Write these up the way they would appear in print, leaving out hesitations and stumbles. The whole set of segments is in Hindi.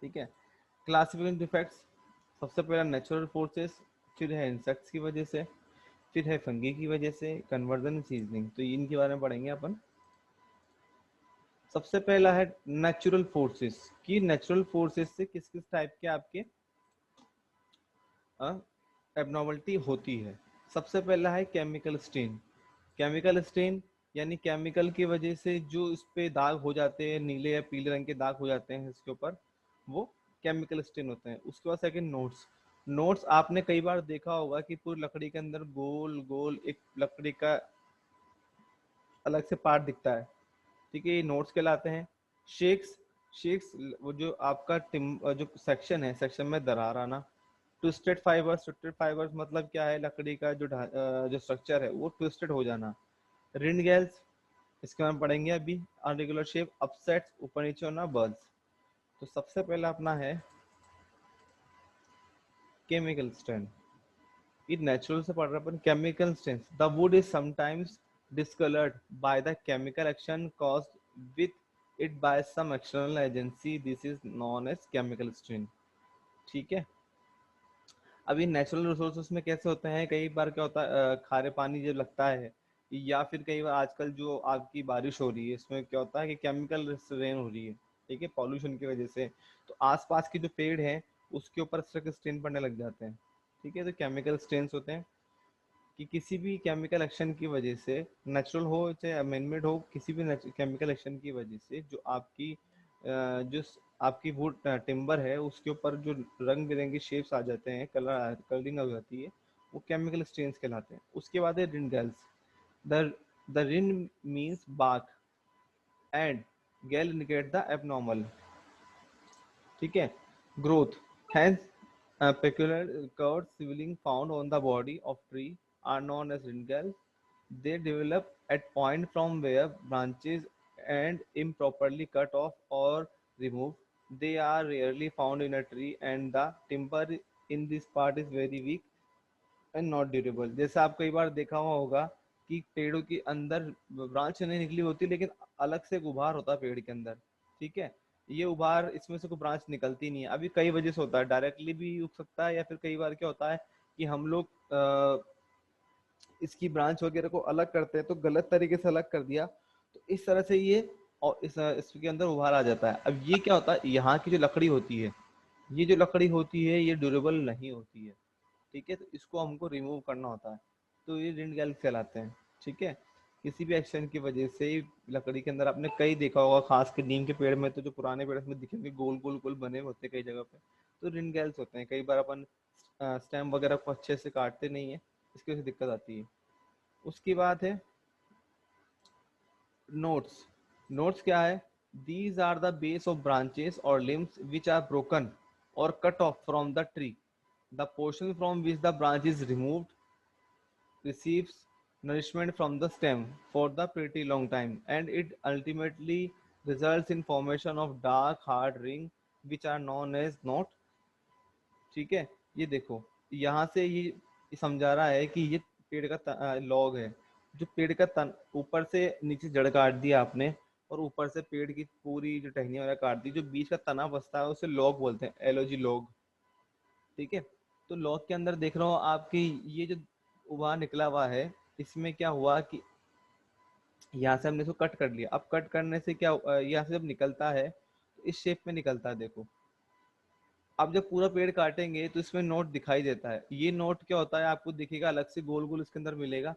ठीक है। क्लासिफिकेशन डिफेक्ट्स, सबसे पहला नेचुरल फोर्सेस, फिर है इंसेक्ट्स की वजह से, फिर है फंगी की वजह से, कन्वर्जन, सीजनिंग। तो इनके बारे में पढ़ेंगे अपन। सबसे पहला है नेचुरल फोर्सेस, कि नेचुरल फोर्सेस से किस किस टाइप के आपके एबनॉर्मलिटी होती है। सबसे पहला है केमिकल स्टेन। केमिकल स्टेन यानी केमिकल की वजह से जो इस पे दाग हो जाते हैं, नीले या पीले रंग के दाग हो जाते हैं इसके ऊपर, वो केमिकल स्टेन होते हैं। उसके बाद सेकंड नोट्स। नोट्स आपने कई बार देखा होगा कि पूरी लकड़ी के अंदर गोल गोल एक लकड़ी का अलग से पार्ट दिखता है, ठीक है, ये नोट्स कहलाते हैं। शेक्स, शेक्स वो जो आपका जो सेक्शन है, सेक्शन में दरार आना। ट्विस्टेड फाइबर्स, ट्विस्टेड फाइबर्स मतलब क्या है, लकड़ी का जो जो स्ट्रक्चर है वो ट्विस्टेड हो जाना। रिंडगेल्स, इसके बारे में पढ़ेंगे अभी। अनरेगुलर शेप, अपसेट्स, ऊपर नीचे होना, बर्ड्स। तो सबसे पहला अपना है केमिकल स्ट्रेन। ये नेचुरल से पढ़ रहे अपन। Chemical stain, the wood is sometimes discolored by the chemical action caused with it by some external agency. This is known as chemical strain। ठीक है। अभी नेचुरल रिसोर्सेज में कैसे होते हैं, कई बार क्या होता है, खारे पानी जब लगता है, या फिर कई बार आजकल जो आपकी बारिश हो रही है इसमें क्या होता है कि केमिकल रेन हो रही है, ठीक है, पॉल्यूशन की वजह से। तो आसपास के जो पेड़ हैं उसके ऊपर इस तरह के स्ट्रेन पड़ने लग जाते हैं। ठीक है, तो केमिकल स्ट्रेन्स होते हैं कि किसी भी केमिकल एक्शन की वजह से, नेचुरल हो चाहे अमेंडमेंट हो, किसी भी केमिकल एक्शन की वजह से जो आपकी जो आपकी वुड टिम्बर है उसके ऊपर जो रंग बिरंगी शेप्स आ जाते हैं, कलरिंग हो जाती है, वो केमिकल स्टेन्स कहलाते हैं। उसके बाद है rind galls. The the rind means bark and gall indicate the abnormal. ठीक है। Growth, hence peculiar curved swelling found on the body of tree are known as ringles. They develop at point from where branches and improperly cut off or removed. They are rarely found in a tree and the timber in this part is very weak and not durable. जैसे आप कई बार देखा हुआ होगा कि पेड़ों के अंदर ब्रांच नहीं निकली होती, लेकिन अलग से एक उभार होता है पेड़ के अंदर। ठीक है, ये उभार, इसमें से कोई ब्रांच निकलती नहीं है। अभी कई वजह से होता है, डायरेक्टली भी उग सकता है, या फिर कई बार क्या होता है कि हम लोग इसकी ब्रांच वगैरह को अलग करते हैं तो गलत तरीके से अलग कर दिया, तो इस तरह से ये और इसके अंदर उभार आ जाता है। अब ये क्या होता है, यहाँ की जो लकड़ी होती है, ये जो लकड़ी होती है ये ड्यूरेबल नहीं होती है। ठीक है, तो इसको हमको रिमूव करना होता है, तो ये रिंड गैल्स कहलाते हैं। ठीक है, किसी भी एक्शन की वजह से लकड़ी के अंदर आपने कई देखा होगा, खास कर नीम के पेड़ में, तो जो पुराने पेड़ में दिखेंगे गोल गोल गोल बने होते हैं कई जगह पे, तो रिंड गैल्स होते हैं। कई बार अपन स्टेम वगैरह को अच्छे से काटते नहीं है, इसकी वजह से दिक्कत आती है। उसकी बात है नोट्स। नोट्स क्या है, these are the base of branches और लिम्स विच आर ब्रोकन और cut off from the tree. The portion from which the branch is removed receives nourishment from the stem for the pretty long time, and it ultimately results in formation of dark hard ring which are known as knot। ठीक है, ये देखो, यहाँ से ये समझा रहा है कि ये पेड़ का लॉग है, जो पेड़ का तन ऊपर से नीचे जड़ काट दिया आपने, और ऊपर से पेड़ की पूरी जो टहनियाँ वगैरह काट दी, जो बीच का तना बचता है उसे लॉग बोलते हैं, एलओजी लॉग। ठीक है, तो लॉग के अंदर देख रहा हूँ आपकी ये जो उभार निकला हुआ है, इसमें क्या हुआ कि यहाँ से हमने इसको कट कर लिया। अब कट करने से क्या यहाँ से जब निकलता है तो इस शेप में निकलता है, देखो। अब जब पूरा पेड़ काटेंगे तो इसमें नोट दिखाई देता है, ये नोट क्या होता है आपको दिखेगा, अलग से गोल गोल इसके अंदर मिलेगा।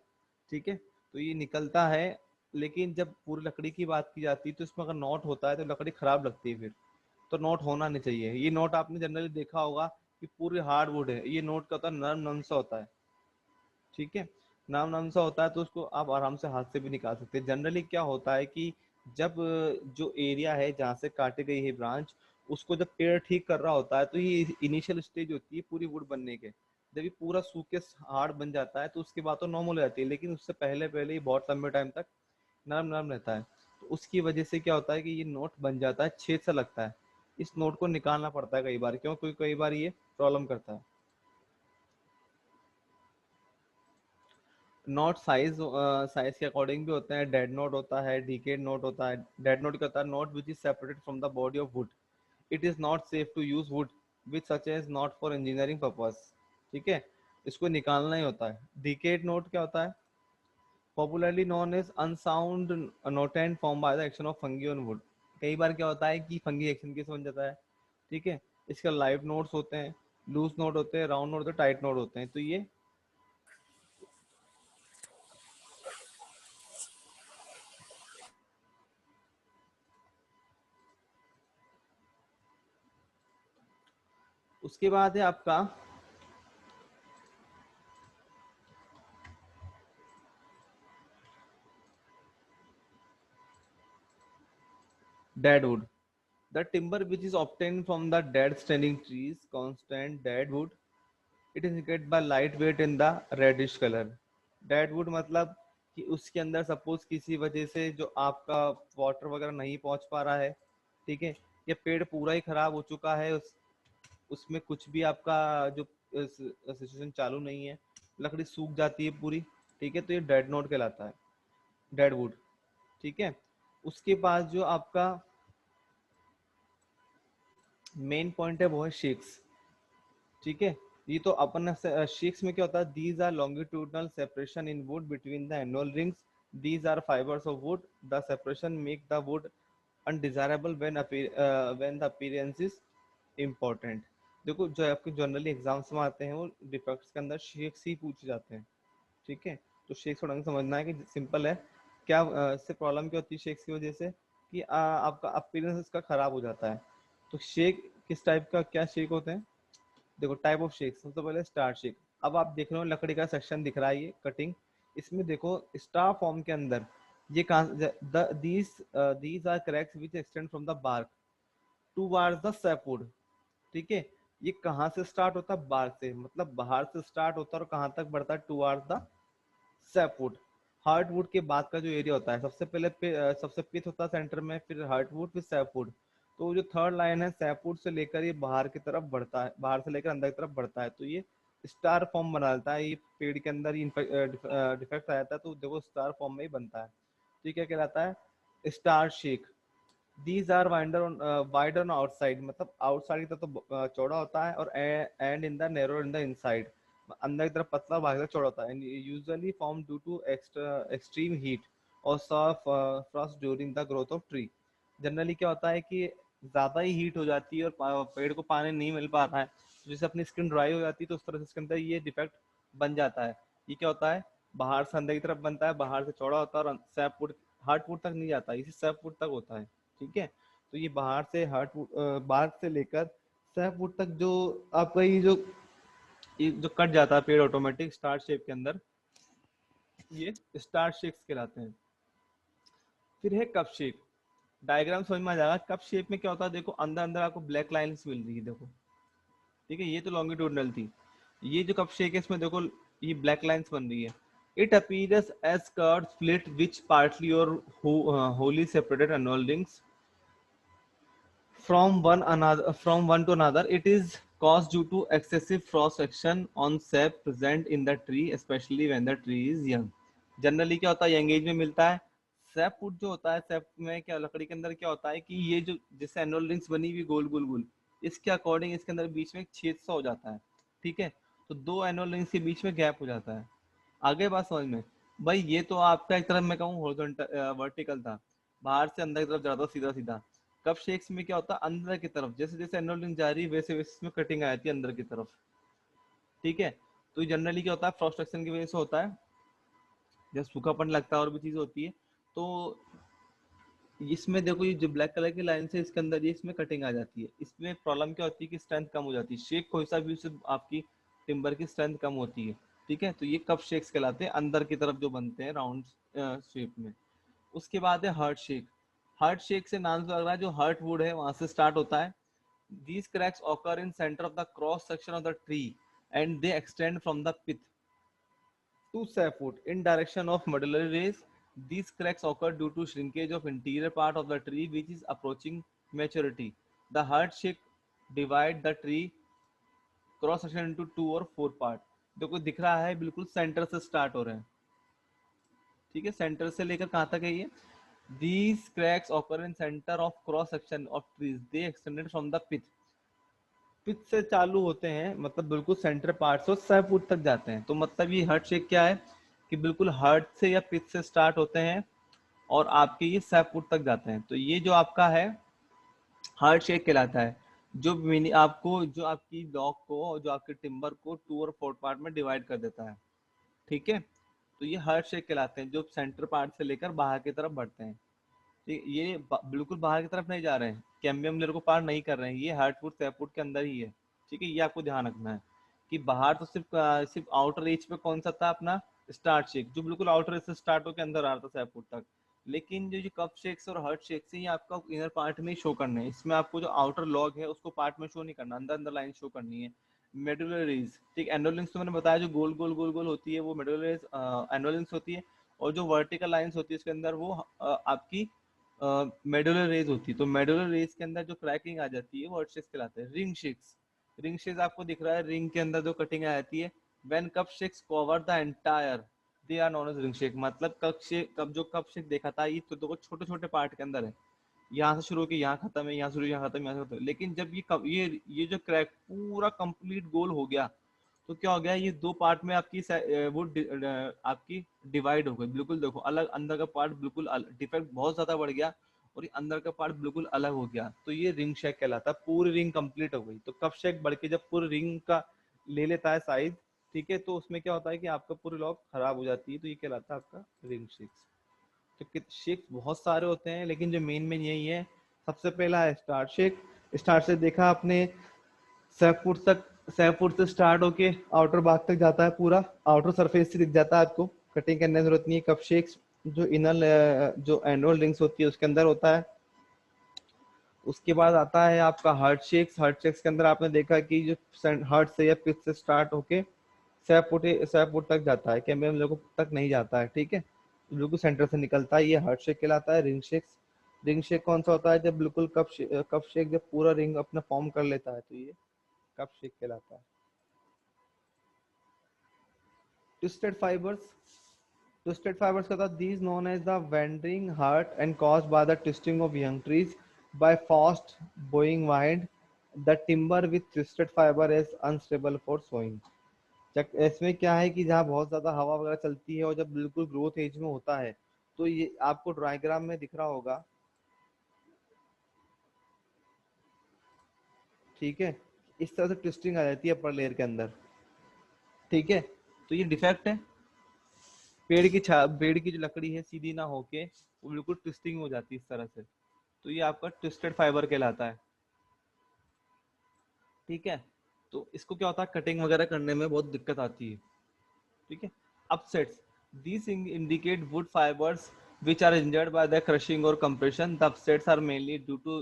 ठीक है, तो ये निकलता है। लेकिन जब पूरी लकड़ी की बात की जाती है तो इसमें अगर नोट होता है तो लकड़ी खराब लगती है फिर, तो नोट होना नहीं चाहिए। ये नोट आपने जनरली देखा होगा कि पूरी हार्ड वुड है, ये नोट का होता है नरम नरम सा होता है। ठीक है, नरम नरम सा होता है, तो उसको आप आराम से हाथ से भी निकाल सकते हैं। जनरली क्या होता है कि जब जो एरिया है जहाँ से काटी गई है ब्रांच, उसको जब पेड़ ठीक कर रहा होता है तो ये इनिशियल स्टेज होती है पूरी वुड बनने के। जब ये पूरा सूख के हार्ड बन जाता है तो उसके बाद तो नॉर्मल हो जाती है, लेकिन उससे पहले पहले ही बहुत लंबे टाइम तक नरम नरम रहता है। तो उसकी वजह से क्या होता है कि ये नोट बन जाता है, छेद सा लगता है। इस नोट को निकालना पड़ता है कई बार, क्यों, क्योंकि कई बार ये प्रॉब्लम करता है। नोट साइज, साइज के अकॉर्डिंग भी होते हैं। डेड नोट होता है, डीकेड नोट होता है। डेड नोट क्या होता है, knot which is separated from the body of wood. It is not safe to use wood which such as not for engineering purpose. ठीक है, इसको निकालना ही होता है। डिकेड नोट क्या होता है? Popularly known as unsound knots form by the action of fungi on wood. कई बार क्या होता है कि फंगी एक्शन कैसे बन जाता है। ठीक है, इसके लाइव नोट्स होते हैं, लूज नोट होते हैं, राउंड नोट होते हैं, टाइट नोट होते हैं। तो ये उसके बाद है आपका dead wood. The timber which is obtained from the dead standing trees, constant dead wood, it is indicated by light weight in the reddish color. Dead wood मतलब कि उसके अंदर सपोज किसी वजह से जो आपका वाटर वगैरह नहीं पहुंच पा रहा है, ठीक है, या पेड़ पूरा ही खराब हो चुका है, उसमें कुछ भी आपका जो सिचुएशन चालू नहीं है, लकड़ी सूख जाती है पूरी, ठीक है, तो ये डेड नोट कहलाता है, डेड वुड। ठीक है, उसके बाद जो आपका मेन पॉइंट है वो है शेक्स। ठीक है, ये तो अपन शेक्स में क्या होता है, these are longitudinal separation in wood between the annual rings, these are fibres of wood, the separation make the wood undesirable when the appearance is important. देखो जो आपके जनरली एग्जाम्स में आते हैं वो डिफेक्ट्स के अंदर शेक्स ही पूछे जाते हैं। ठीक है, तो शेक्स को ढंग से समझना है कि सिंपल है क्या, इससे प्रॉब्लम क्या होती है शेक्स की वजह से कि आपका अपीयरेंस इसका खराब हो जाता है। तो शेक किस टाइप का क्या शेक होते हैं? देखो टाइप ऑफ शेक, सबसे पहले स्टार शेक। अब आप देख रहे हो लकड़ी का सेक्शन दिख रहा है, ये कटिंग, इसमें देखो स्टार फॉर्म के अंदर ये कहाँ, these are cracks which extend from the bark towards the sapwood. ठीक है, ये कहाँ से स्टार्ट होता है? बार्क से, मतलब बाहर से स्टार्ट होता है और कहाँ तक बढ़ता है? Towards the sapwood. हार्टवुड के बाद का जो एरिया होता है, सबसे पहले सबसे पिथ होता है सेंटर में, फिर हार्टवुड, फिर सैपवुड। तो जो थर्ड लाइन है सैपवुड से लेकर ये बाहर की तरफ बढ़ता है, बाहर से लेकर अंदर की तरफ बढ़ता है, तो ये स्टार फॉर्म बना देता है। ये पेड़ के अंदर ही डिफेक्ट आ जाता है तो देखो स्टार फॉर्म में ही बनता है। तो ये क्या कहलाता है? Star shake. These are wider on outside, मतलब आउटसाइड की तरफ तो चौड़ा होता है, और and in the narrow in the inside, अंदर की तरफ पतला, बाहर की तरफ चौड़ा होता है। And usually form due to extreme heat और frost during the growth of tree. Generally क्या होता है कि ज्यादा ही हीट हो जाती है और पेड़ को पानी नहीं मिल पा रहा है, तो जैसे अपनी स्किन ड्राई हो जाती है तो उस तरह से इसके अंदर ये डिफेक्ट बन जाता है। ये क्या होता है, बाहर से अंदर की तरफ बनता है, बाहर से चौड़ा होता है और सैप फुट हार्ट फुट तक नहीं जाता, इसी सैप फुट तक होता है। ठीक है, तो ये बाहर से बाहर से लेकर सैप फुट तक जो आपका ये जो कट जाता है पेड़ ऑटोमेटिक स्टार शेप के अंदर, ये स्टार शेप्स कहलाते हैं। फिर है कप शेप। डायग्राम समझ में आ जाएगा। कप शेप में क्या होता है, देखो अंदर अंदर आपको ब्लैक लाइंस मिल रही है, देखो। ठीक है, ये तो लॉन्गिट्यूडनल थी। ये जो कप शेप है इसमें देखो ये ब्लैक लाइंस बन रही है। It appears as curved slit which partly or wholly separated annual rings from one to another. It is caused due to excessive frost action on sap present in the tree, especially when the tree is young. Generally क्या होता है, यंग एज में मिलता है। सैप वुड जो होता है, सैप में क्या लकड़ी के अंदर क्या होता है कि ये जो जैसे एनुअल रिंग्स बनी हुई गोल गोल गोल, इसके अकॉर्डिंग इसके अंदर बीच में एक छेद सा हो जाता है। ठीक है, तो दो एनुअल रिंग्स के बीच में गैप हो जाता है। आगे बात समझ में? भाई ये तो आपका एक तरफ मैं कहूँ हॉरिजॉन्टल वर्टिकल था, बाहर से अंदर की तरफ जाता सीधा सीधा। कप शेक्स में क्या होता है, अंदर की तरफ जैसे जैसे एनुअल रिंग जा रही है वैसे वैसे इसमें कटिंग आ जाती है अंदर की तरफ। ठीक है, तो जनरली क्या होता है, फ्रॉस्ट एक्शन की वजह से होता है, जब सूखापन लगता है और भी चीज होती है। तो इसमें देखो ये जो ब्लैक कलर की लाइन से इसके अंदर ये इसमें कटिंग आ जाती है। इसमें प्रॉब्लम क्या होती है कि स्ट्रेंथ कम हो जाती है, शेक को हिसाब भी उससे आपकी टिम्बर की स्ट्रेंथ कम होती है। ठीक है, तो ये कप शेक्स कहलाते हैं, अंदर की तरफ जो बनते हैं राउंड शेप में। उसके बाद है हार्ट शेक। हार्ट शेक से नाम से लग रहा है जो हार्ट वुड है वहां से स्टार्ट होता है। These cracks occur in center of the cross section of the tree and they extend from the pith to sapwood in direction of medullary rays. These cracks occur due to shrinkage of interior part of the tree which is approaching maturity. The heart shape divide the tree cross section into two और फोर पार्ट। देखो दिख रहा है बिल्कुल सेंटर से स्टार्ट हो रहे हैं। ठीक है, सेंटर से लेकर कहाँ तक है ये, These cracks occur in center of cross section of trees. They extended from the pitch. Pitch से चालू होते हैं, मतलब बिल्कुल सेंटर पार्ट से 6 फुट तक जाते हैं। तो मतलब ये हार्ट शेक क्या है कि बिल्कुल हार्ट से या पिच से स्टार्ट होते हैं और आपके ये 6 फुट तक जाते हैं। तो ये जो आपका है हार्ट शेक कहलाता है, जो मिनी आपको जो आपकी लॉक को जो आपके टिम्बर को 2 और 4 पार्ट में डिवाइड कर देता है। ठीक है, तो ये हार्ट शेक कहलाते हैं, जो सेंटर पार्ट से लेकर बाहर की तरफ बढ़ते हैं। ठीक, ये बिल्कुल बाहर की तरफ नहीं जा रहे हैं, कैम्बियम लेयर को पार नहीं कर रहे हैं, ये हार्ट फुट 6 फुट के अंदर ही है। ठीक है, ये आपको ध्यान रखना है कि बाहर तो सिर्फ आउटर एज पे कौन सा था अपना स्टार्ट शेक, जो बिल्कुल आउटर एज से स्टार्ट होकर अंदर आ रहा था 6 फुट तक। लेकिन जो कप शेक्स और हार्ट शेक्स हैं, ये आपका इनर पार्ट में ही शो करने हैं। इसमें आपको जो आउटर लॉग है उसको पार्ट में शो नहीं करना, अंदर अंदर लाइन शो करनी है। मेडुलर रेज, ठीक, एंडोलिंग्स तो मैंने बताया जो गोल गोल गोल गोल होती है वो मेडुलर रेज एंडोलिंग्स होती है। और जो वर्टिकल लाइंस होती है इसके अंदर वो आपकी मेडुलर रेज होती है। तो मेडुलर रेज के अंदर जो क्रैकिंग आ जाती है वो हार्ट शेक्स कहलाते हैं। रिंग शेक्स, रिंग शेक्स आपको दिख रहा है, रिंग के अंदर जो कटिंग आ जाती है, when cup shakes cover the entire they are known as ring shake. मतलब कप शेक देखा था ये तो देखो छोटे छोटे पार्ट के अंदर है, यहाँ से शुरू होकर यहाँ खत्म है, यहाँ शुरू यहाँ खत्म, यहाँ से खत्म। लेकिन जब ये जो क्रैक पूरा कंप्लीट गोल हो गया तो क्या हो गया, ये 2 पार्ट में आपकी आपकी डिवाइड हो गई। बिल्कुल देखो अलग, अंदर का पार्ट बिल्कुल डिफेक्ट बहुत ज्यादा बढ़ गया और ये अंदर का पार्ट बिल्कुल अलग हो गया। तो ये रिंग शेक कहलाता है, पूरी रिंग कंप्लीट हो गई। तो कप शेक बढ़ के जब पूरी रिंग का ले लेता है साइज, ठीक है, तो उसमें क्या होता है कि आपका पूरी लॉक खराब हो जाती है। तो ये कहलाता है आपका रिंग शेक्स। तो शेक्स बहुत सारे होते हैं लेकिन जो मेन मेन यही है। सबसे पहला है स्टार्ट शेक। स्टार्ट से देखा आपने, 6 फुट तक, 6 फुट से स्टार्ट होके आउटर भाग तक जाता है, पूरा आउटर सरफेस से दिख जाता है आपको, कटिंग करने की जरूरत नहीं है। कप शेक्स जो इनर जो एनुअल रिंग्स होती है उसके अंदर होता है। उसके बाद आता है आपका हार्ट शेक्स। हार्ट शेक्स के अंदर आपने देखा कि जो हार्ट से या पिच से स्टार्ट होके 6 फुट तक जाता है, कैम्बियम लोगों तक नहीं जाता है। ठीक है, बिल्कुल सेंटर से निकलता है, ये हार्ट शेक कहलाता है। रिंग शेक्स, रिंग शेक कौन सा होता है, जब बिल्कुल कप शेक जब पूरा रिंग अपना फॉर्म कर लेता है, तो ये कप शेक कहलाता है। ट्विस्टेड फाइबर्स, twisted fibers का था, these known as the wandering heart and caused by the twisting of young trees by fast blowing wind. The timber with twisted fiber is unstable for sowing. इसमें क्या है कि जहाँ बहुत ज्यादा हवा वगैरह चलती है और जब बिल्कुल ग्रोथ एज में होता है, तो ये आपको डायग्राम में दिख रहा होगा। ठीक है, इस तरह से ट्विस्टिंग आ जाती है अपर लेयर के अंदर। ठीक है, तो ये डिफेक्ट है, पेड़ की जो लकड़ी है सीधी ना होके वो बिल्कुल ट्विस्टिंग हो जाती है इस तरह से। तो ये आपका ट्विस्टेड फाइबर कहलाता है। ठीक है, तो इसको क्या होता है, कटिंग वगैरह करने में बहुत दिक्कत आती है। ठीक है, upsets, these indicate wood fibers which are injured by the crushing or compression. The upsets are mainly due to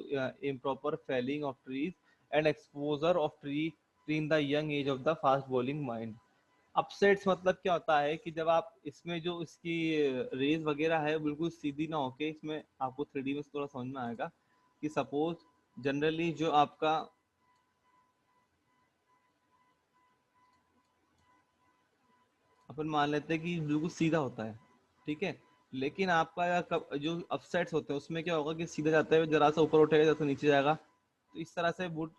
improper felling of trees and exposure of tree in the young age of the fast bowling mind. Upsets मतलब क्या होता है कि जब आप इसमें जो इसकी रेज वगैरह है बिल्कुल सीधी ना होके, इसमें आपको 3D में थोड़ा समझ में आएगा कि सपोज जनरली जो आपका अपन मान लेते हैं कि बिल्कुल सीधा होता है। ठीक है, लेकिन आपका जो अपसेट्स होते हैं उसमें क्या होगा कि सीधा जाता है, जरा सा ऊपर उठेगा जरा सा नीचे जाएगा। तो इस तरह से वुड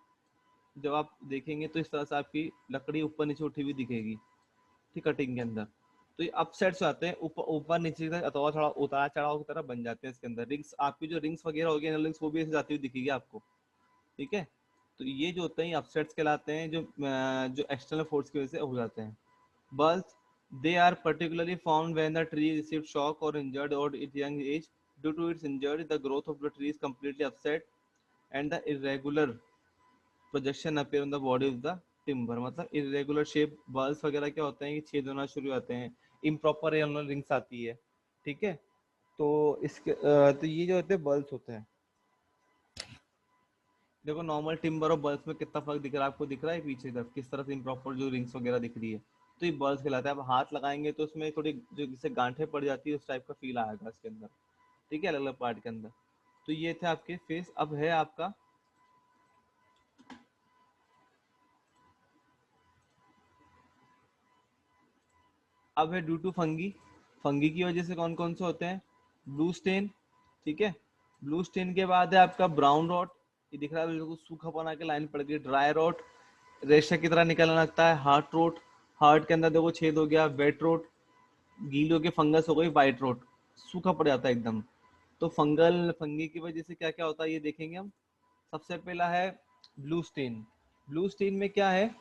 जब आप देखेंगे तो इस तरह से आपकी लकड़ी ऊपर नीचे उठी हुई दिखेगी। ठीक, कटिंग के अंदर तो ये अपसेट्स आते हैं, ऊपर ऊपर नीचे की तरह अथवा थोड़ा उतार चढ़ाव की तरह बन जाते हैं। इसके अंदर रिंग्स, आपकी जो रिंग्स वगैरह होगी रिंग्स वो भी ऐसे जाती हुई दिखेगी आपको। ठीक है, तो ये जो होते हैं अपसेट्स कहलाते हैं, जो एक्सटर्नल फोर्स की वजह से हो जाते हैं। Bulls, they are particularly found when the tree received shock or injured or at young age. Due to its injury, the growth of the tree is completely upset and the irregular projection appear on the body of the timber. मतलब irregular shape balls वगैरह क्या होते हैं कि छेद होना शुरू हो जाते हैं, improper annual rings आती है। ठीक है, तो तो ये जो होते हैं बल्स होते हैं। देखो नॉर्मल टिम्बर और बल्ब में कितना फर्क दिख रहा है आपको, दिख रहा है पीछे तरफ किस तरह से इम्प्रॉपर जो रिंग्स वगैरह दिख रही है। तो ये बल्ब कहलाता है। अब हाथ लगाएंगे तो उसमें थोड़ी जो जिससे गांठें पड़ जाती है उस टाइप का फील आएगा इसके अंदर। ठीक है, अलग अलग पार्ट के अंदर। तो ये थे आपके फेस। अब है आपका, अब है ड्यू टू फंगी। फंगी की वजह से कौन कौन से होते हैं, ब्लू स्टेन, ठीक है। ब्लू स्टेन के बाद है आपका ब्राउन रॉट, ये दिख रहा है बिल्कुल सूखा बना के लाइन पड़ गई। ड्राई रॉट, रेशा की तरह निकलने लगता है। हार्ट रोट, हार्ट के अंदर देखो छेद हो गया। वेट रोट, गीली होके फंगस हो गई। वाइट रोट, सूखा पड़ जाता है एकदम। तो फंगी की वजह से क्या क्या होता है ये देखेंगे हम। सबसे पहला है ब्लू स्टेन। ब्लू स्टेन में क्या है,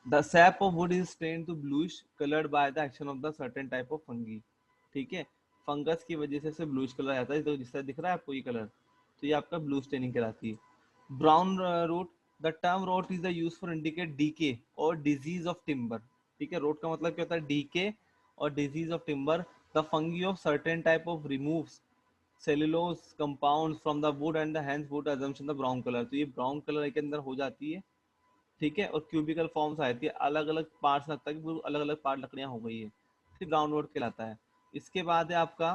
the sap of wood is stain to bluish coloured by the action of the certain type of fungi. ठीक है, फंगस की वजह से ब्लूइश कलर आता है, तो जिस तरह दिख रहा है आपको ये कलर, तो ये आपका ब्लू स्टेनिंग कहलाती है। Brown rot, the term rot is the use for indicate decay और डिजीज ऑफ टिम्बर। ठीक है, रोट का मतलब क्या होता है, डीके और disease of timber. The fungi of certain type of removes cellulose compound from the wood and the hence would assumption the brown colour. तो ये ब्राउन कलर के अंदर हो जाती है। ठीक है, और क्यूबिकल फॉर्म्स आती है, अलग अलग पार्ट्स लगता है कि अलग अलग पार्ट लकड़ियां हो गई है, फिर ब्राउन वुड कहलाता है। इसके बाद है आपका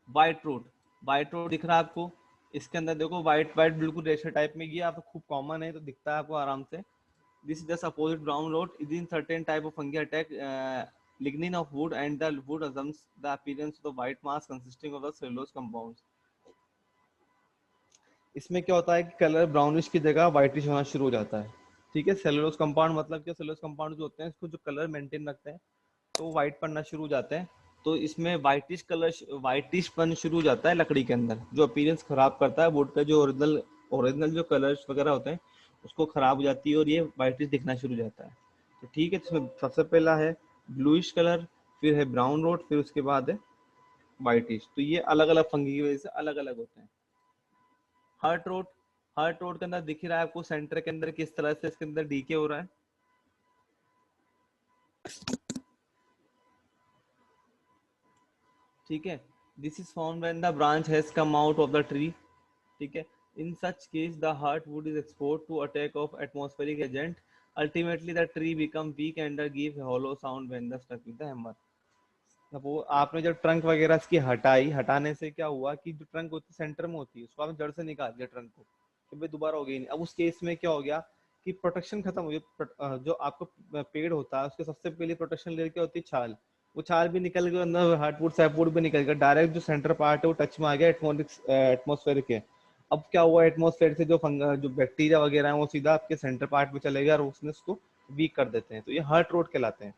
व्हाइट रोड। व्हाइट रोड दिख रहा है आपको, इसके अंदर देखो व्हाइट व्हाइट बिल्कुल रेशर टाइप में, ये आपको खूब कॉमन है तो दिखता है आपको आराम से। This is just opposite brown road is in certain type of fungi attack lignin of wood and the wood assumes the appearance of the white mass consisting of the cellulose compounds। इसमें क्या होता है कि कलर ब्राउनिश की जगह व्हाइटिश होना शुरू हो जाता है। ठीक है, सेलुलोज कंपाउंड मतलब क्या, सेलुलोज कंपाउंड जो होते हैं इसको जो कलर मेंटेन रखते हैं तो व्हाइट पड़ना शुरू हो जाते हैं। तो इसमें व्हाइटिश कलर, व्हाइटिश पन शुरू हो जाता है लकड़ी के अंदर, जो अपीयरेंस खराब करता है वुड का, जो ओरिजिनल ओरिजिनल जो कलर्स वगैरह होते हैं उसको खराब हो जाती है और ये व्हाइटिश दिखना शुरू हो जाता है। तो ठीक है, तो सबसे पहला है ब्लूइश कलर, फिर है ब्राउन रोड, फिर उसके बाद है व्हाइटिश। तो ये अलग अलग फंगी की वजह से अलग अलग होते हैं। हर्ट रोड, हर्ट रोड के अंदर दिख रहा है आपको सेंटर के अंदर किस तरह से इसके अंदर डीके हो रहा है। ठीक है, this is found when the branch has come out of the tree. ठीक है, in such case the heart wood is exposed to attack of atmospheric agent, ultimately the tree become weak and give hollow sound when the struck with the hammer. अब वो आपने जब ट्रंक वगैरह इसकी हटाई, हटाने से क्या हुआ कि जो ट्रंक होती है सेंटर में होती है, उसको आपने जड़ से निकाल दिया ट्रंक को, तो भाई दोबारा हो गई नहीं। अब उस केस में क्या हो गया कि प्रोटेक्शन खत्म हो गई। जो आपको पेड़ होता है उसके सबसे पहले प्रोटेक्शन लेयर क्या होती है, छाल। वो छाल भी निकल गई, अंदर हार्डवुड सैपवुड भी निकल गया, डायरेक्ट जो सेंटर पार्ट है वो टच में आ गया एटमोस्फेयर के। अब क्या हुआ, एटमोस्फेयर से जो बैक्टीरिया वगैरह है वो सीधा आपके सेंटर पार्ट में चले गया और उसने उसको वीक कर देते हैं। तो ये हर्ट रोड कहलाते हैं।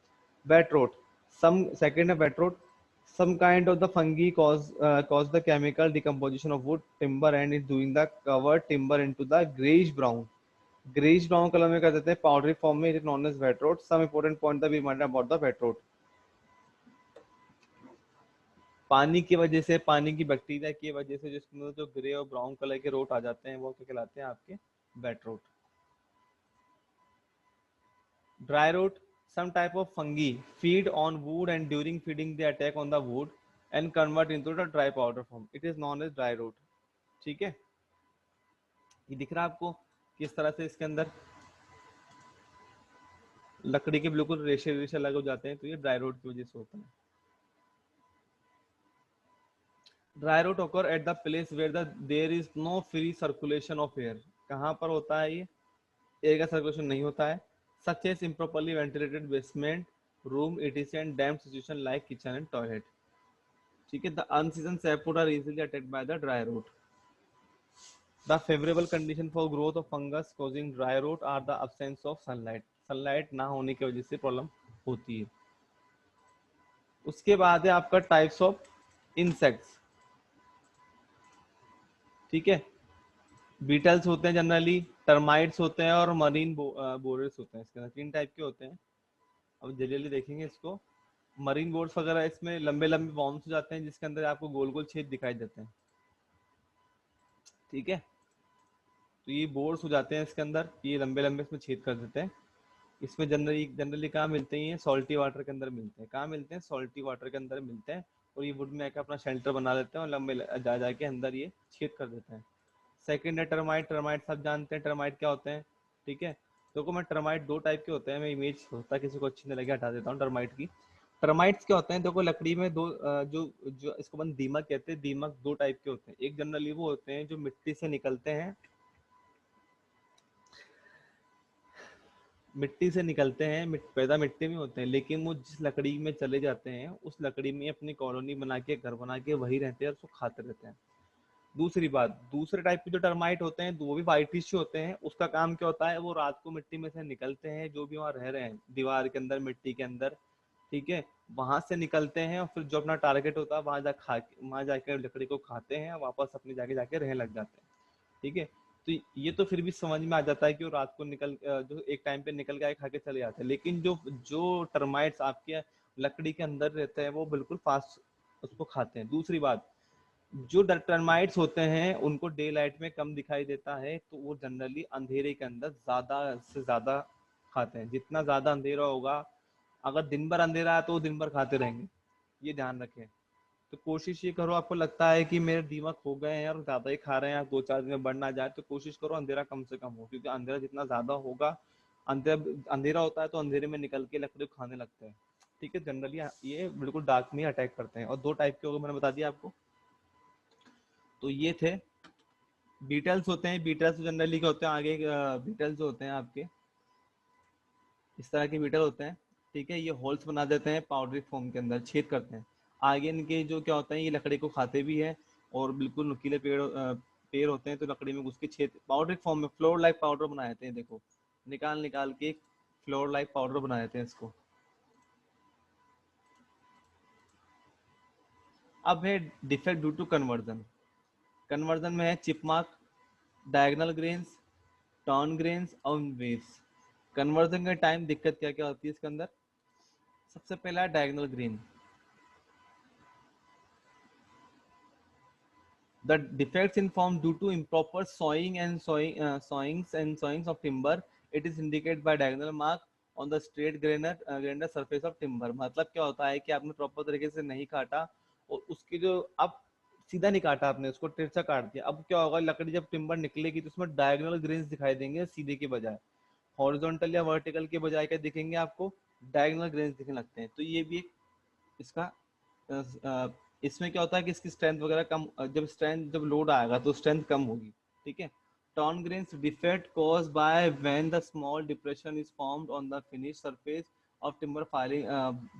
Wet rot, some second of wet rot, some kind of the fungi cause the chemical decomposition of wood timber and is doing the covered timber into the grayish brown color में कर देते हैं, powdery form में, it is known as wet rot। some important point that we might about the wet rot, पानी की वजह से, पानी की बैक्टीरिया की वजह से जिसके अंदर जो ग्रे और ब्राउन कलर के रोट आ जाते हैं वो क्या कहलाते हैं आपके, wet rot. Dry root, some type of fungi feed on wood and during feeding they attack on the wood and convert into the dry powder form. It is known as dry root। ठीक है, ये दिख रहा है आपको किस तरह से इसके अंदर लकड़ी के बिल्कुल रेशे रेशे अलग हो जाते हैं, तो ये ड्राई रूट की वजह से होता है। Dry rot occur at the place where there is no free circulation of air। कहाँ पर होता है ये, एयर का सर्कुलेशन नहीं होता है। such as improperly ventilated basement, room, etc and damp situation like kitchen and toilet। ठीक है, the unseasoned sapwood are easily attacked by the dry rot. The favourable condition for growth of fungus causing dry rot are the absence of sunlight. Sunlight ना होने की वजह से प्रॉब्लम होती है। उसके बाद है आपका टाइप्स ऑफ इंसेक्ट्स। ठीक है, बीटल्स होते हैं जनरली, टर्माइट्स होते हैं और मरीन बोरर्स होते हैं। इसके अंदर तीन टाइप के होते हैं। अब जल्दी देखेंगे इसको। मरीन बोर्ड्स वगैरह इसमें लंबे लंबे वॉर्म्स हो जाते हैं जिसके अंदर आपको गोल गोल छेद दिखाई देते हैं। ठीक है, तो ये बोर्ड्स हो जाते हैं इसके अंदर, ये लंबे लंबे इसमें छेद कर देते हैं। इसमें जनरली जनरली कहाँ मिलते हैं, ये सॉल्टी वाटर के अंदर मिलते हैं। कहाँ मिलते हैं, सॉल्टी वाटर के अंदर मिलते हैं। और ये वुड में आकर अपना शेल्टर बना लेते हैं और लंबे जा जाके अंदर ये छेद कर देते हैं। सेकंड है टर्माइट। टर्माइट सब जानते हैं टर्माइट क्या होते हैं। ठीक है, देखो मैं टर्माइट दो टाइप के होते हैं, मैं इमेज होता है किसी को अच्छी नहीं लगे हटा देता हूँ टर्माइट की। टर्माइट्स क्या होते हैं, देखो लकड़ी में दो जो जो इसको अपन दीमक कहते हैं, दीमक दो टाइप के होते हैं। एक जनरली वो होते हैं जो मिट्टी से निकलते हैं, मिट्टी से निकलते हैं, पैदा मिट्टी में होते हैं, लेकिन वो जिस लकड़ी में चले जाते हैं उस लकड़ी में अपनी कॉलोनी बना के, घर बना के वही रहते हैं और उसको खाते रहते हैं। दूसरी बात, दूसरे टाइप के जो टर्माइट होते हैं वो भी वाइट फिश होते हैं। उसका काम क्या होता है, वो रात को मिट्टी में से निकलते हैं, जो भी वहाँ रह रहे हैं दीवार के अंदर, मिट्टी के अंदर, ठीक है, वहां से निकलते हैं और फिर जो अपना टारगेट होता है वहां जाकर लकड़ी को खाते हैं और वापस अपनी जगह जाके रहने लग जाते हैं। ठीक है, तो ये तो फिर भी समझ में आ जाता है कि वो रात को जो एक टाइम पे निकल के खा के चले जाते हैं। लेकिन जो जो टर्माइट्स आपके लकड़ी के अंदर रहते हैं वो बिल्कुल फास्ट उसको खाते हैं। दूसरी बात, जो टर्माइट्स होते हैं उनको डे लाइट में कम दिखाई देता है, तो वो जनरली अंधेरे के अंदर ज्यादा से ज्यादा खाते हैं। जितना ज्यादा अंधेरा होगा, अगर दिन भर अंधेरा है तो वो दिन भर खाते रहेंगे, ये ध्यान रखें। तो कोशिश ये करो, आपको लगता है कि मेरे दीमक हो गए हैं और ज्यादा ही खा रहे हैं, 2-4 दिन में बढ़ ना जाए, तो कोशिश करो अंधेरा कम से कम हो, क्योंकि अंधेरा जितना ज्यादा होगा, अंधेरा होता है तो अंधेरे में निकल के लकड़ी को खाने लगते हैं। ठीक है, जनरली ये बिल्कुल डार्क में अटैक करते हैं। और 2 टाइप के हो गए, मैंने बता दिया आपको। तो ये थे बीटल्स होते हैं। बीटल्स जनरली क्या होते हैं, आगे बीटल्स जो होते हैं आपके इस तरह के बीटल होते हैं। ठीक है, ये होल्स बना देते हैं पाउडरी फॉर्म के अंदर, छेद करते हैं। आगे इनके जो क्या होता है, ये लकड़ी को खाते भी है और बिल्कुल नुकीले पेड़ होते हैं, तो लकड़ी में घुस के छेद पाउडरी फॉर्म में फ्लोर लाइक पाउडर बना देते हैं। देखो, निकाल निकाल के फ्लोर लाइक पाउडर बना देते हैं इसको। अब है defect due to conversion. Conversion में है chip mark, diagonal grains, torn grains और वेव्स। कन्वर्जन के टाइम दिक्कत क्या क्या होती है इसके अंदर? सबसे पहला diagonal grain. The defects in form due to improper sawings of timber. It is indicated by diagonal mark on the straight grainer surface of timber. मतलब क्या होता है कि आपने प्रॉपर तरीके से नहीं काटा और उसकी जो अब सीधा नहीं काटा आपने, उसको तिरछा काट दिया। अब क्या होगा, लकड़ी जब टिम्बर निकलेगी तो उसमें डायगोनल ग्रेन्स दिखाई देंगे सीधे के बजाय। हॉरिजॉन्टल या वर्टिकल के बजाय क्या दिखेंगे आपको? डायगोनल ग्रेन्स दिखने लगते हैं। तो ये भी एक इसका इसमें क्या होता है कि इसकी स्ट्रेंथ वगैरह कम, जब लोड आएगा तो स्ट्रेंथ कम होगी। ठीक है। Torn grains defect cause by when the small depression is formed on the finish surface of timber filing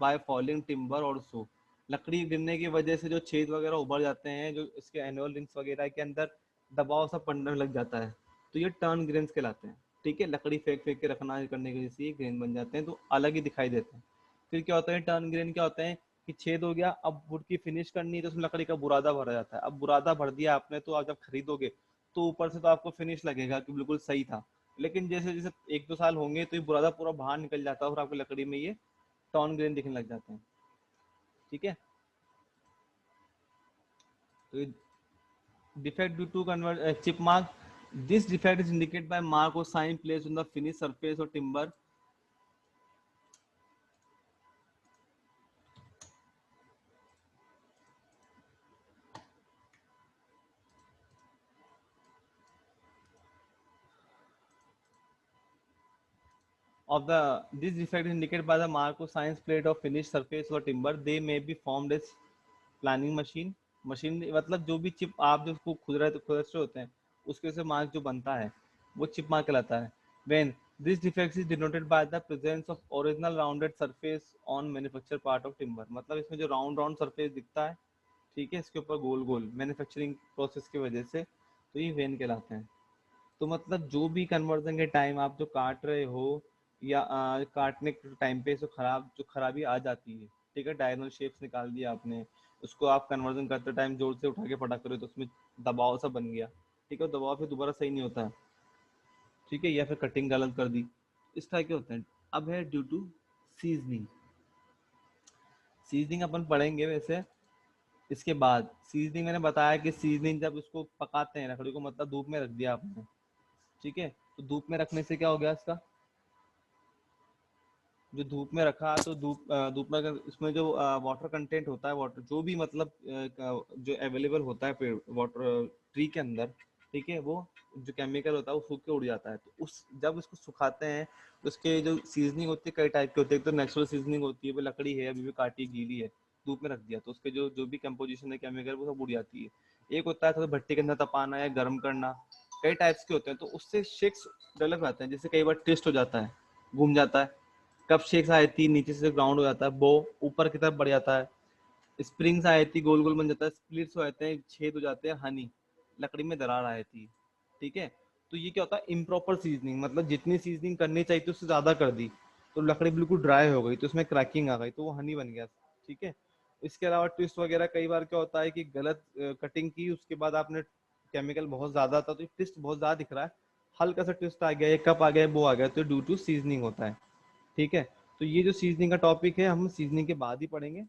by falling timber और सो। लकड़ी गिरने की वजह से जो छेद वगैरह उभर जाते हैं, जो इसके एनुअल रिंग्स वगैरह के अंदर दबाव सा पड़ने लग जाता है, तो ये टर्न ग्रेन्स कहलाते हैं। ठीक है, लकड़ी फेंक फेंक के रखना करने की वजह से ये ग्रेन बन जाते हैं, तो अलग ही दिखाई देते हैं। फिर क्या होता है, टर्न ग्रेन क्या होते हैं कि छेद हो गया, अब वुड की फिनिश करनी है तो उसमें लकड़ी का बुरादा भरा जाता है। अब बुरादा भर दिया आपने, तो आप जब खरीदोगे तो ऊपर से तो आपको फिनिश लगेगा कि बिल्कुल सही था, लेकिन जैसे जैसे 1-2 साल होंगे तो ये बुरादा पूरा बाहर निकल जाता है और आपकी लकड़ी में ये टॉन ग्रेन दिखने लग जाते हैं। ठीक है, तो defect due to chip mark. This defect is indicated by mark or sign placed on the finished surface or timber of the this defect is indicated by the mark or signs plate of finished surface or timber. They may be formed as planning machine मतलब जो भी चिप आप जो उसको खुद से होते हैं उसके से मार्क जो बनता है वो चिप मार्क कहलाता है। When this defect is denoted by the presence of original rounded surface on manufacture part of timber. मतलब इसमें जो राउंड राउंड सरफेस दिखता है, ठीक है, इसके ऊपर गोल गोल मैन्युफैक्चरिंग प्रोसेस की वजह से, तो ये वेन कहलाते हैं। तो मतलब जो भी कन्वर्जन के टाइम आप जो काट रहे हो या काटने के टाइम पे जो खराबी आ जाती है, ठीक है, डायगोनल शेप्स निकाल दिया आपने, उसको आप कन्वर्जन करते टाइम जोर से उठा के पटा करो तो उसमें दबाव सा बन गया, ठीक है, दबाव फिर दोबारा सही नहीं होता है। ठीक है, या फिर कटिंग गलत कर दी, इस तरह के होते हैं। अब है ड्यू टू सीजनिंग। सीजनिंग अपन पढ़ेंगे वैसे इसके बाद। सीजनिंग मैंने बताया कि सीजनिंग जब उसको पकाते हैं लकड़ी को, मतलब धूप में रख दिया आपने, ठीक है, तो धूप में रखने से क्या हो गया इसका, जो धूप में रखा तो धूप में अगर इसमें जो वाटर कंटेंट होता है, वाटर जो भी मतलब जो अवेलेबल होता है पेड़ वाटर ट्री के अंदर, ठीक है, वो जो केमिकल होता है वो सूख के उड़ जाता है। तो उस जब इसको सुखाते हैं तो उसके जो सीजनिंग होती है कई टाइप की होती है। एक तो नेचुरल सीजनिंग होती है, वो लकड़ी है अभी भी काटी गीली है, धूप में रख दिया तो उसके जो जो भी कंपोजिशन है केमिकल वो सब उड़ जाती है। एक होता है थोड़ा भट्टी के अंदर तपाना या गर्म करना, कई टाइप्स के होते हैं, तो उससे शेक्स डेवलप आते हैं, जिससे कई बार टेस्ट हो जाता है। घूम जाता है। कप शेक्स आई थी, नीचे से ग्राउंड हो जाता है, बो ऊपर की तरफ बढ़ जाता है। स्प्रिंग्स आई थी, गोल गोल बन जाता है, स्प्लिट्स हो जाते हैं, छेद हो जाते हैं, हनी लकड़ी में दरार आई थी। ठीक है, तो ये क्या होता है, इम्प्रॉपर सीजनिंग, मतलब जितनी सीजनिंग करनी चाहिए थी उससे ज्यादा कर दी, तो लकड़ी बिल्कुल ड्राई हो गई, तो उसमें क्रैकिंग आ गई, तो वो हनी बन गया। ठीक है, इसके अलावा ट्विस्ट वगैरह कई बार क्या होता है कि गलत कटिंग की, उसके बाद आपने केमिकल बहुत ज्यादा था तो ट्विस्ट बहुत ज्यादा दिख रहा है, हल्का सा ट्विस्ट आ गया, एक कप आ गया, वो आ गया, तो ड्यू टू सीजनिंग होता है। ठीक है, तो ये जो सीजनिंग का टॉपिक है हम सीजनिंग के बाद ही पढ़ेंगे।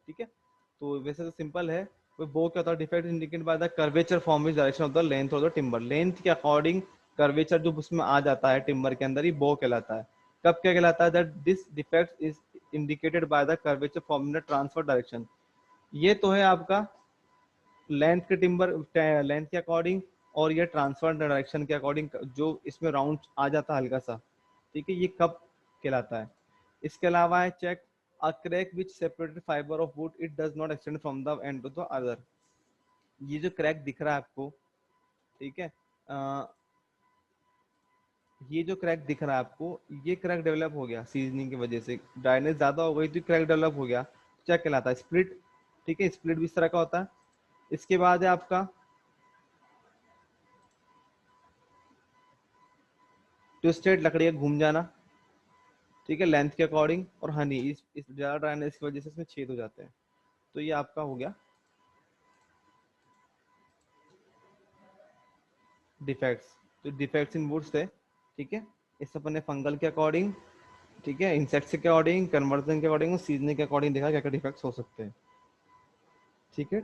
ठीक है, तो वैसे तो सिंपल है। वो बो क्या होता है, defect indicate by the curvature from which direction of the length of the timber, length के अकॉर्डिंग कर्वेचर जो उसमें आ जाता है टिम्बर के अंदर, ही बो कहलाता है। कब क्या कहलाता है, that this defect is indicated by the curvature from in the transfer direction. ये तो है आपका लेंथ के टिम्बर, लेंथ के अकॉर्डिंग, और ये ट्रांसफर डायरेक्शन के अकॉर्डिंग जो इसमें राउंड आ जाता है हल्का सा। ठीक है, ये कब कहलाता है। इसके अलावा है check a crack which separated fibre of wood, it does not extend from the end to the other. ये जो क्रैक दिख रहा है आपको, ठीक है, ये जो क्रैक दिख रहा है आपको, ये क्रैक डेवलप हो गया सीजनिंग की वजह से, ड्राइनेस ज्यादा हो गई तो क्रैक डेवलप हो गया, क्या कहलाता है, स्प्लिट। ठीक है, स्प्लिट भी इस तरह का होता है। इसके बाद है आपका ट्विस्टेड, लकड़ी का घूम जाना। ठीक है, लेंथ के अकॉर्डिंग, और हनी, इस ज्यादा ड्राइनेस की वजह से इसमें छेद हो जाते हैं। तो ये आपका हो गया डिफेक्ट्स। तो डिफेक्ट्स इन वुड्स थे। ठीक है, इस अपन ने फंगल के अकॉर्डिंग, ठीक है, इंसेक्ट्स के अकॉर्डिंग, कन्वर्जन के अकॉर्डिंग और सीजनिंग के अकॉर्डिंग देखा क्या क्या डिफेक्ट्स हो सकते हैं। ठीक है।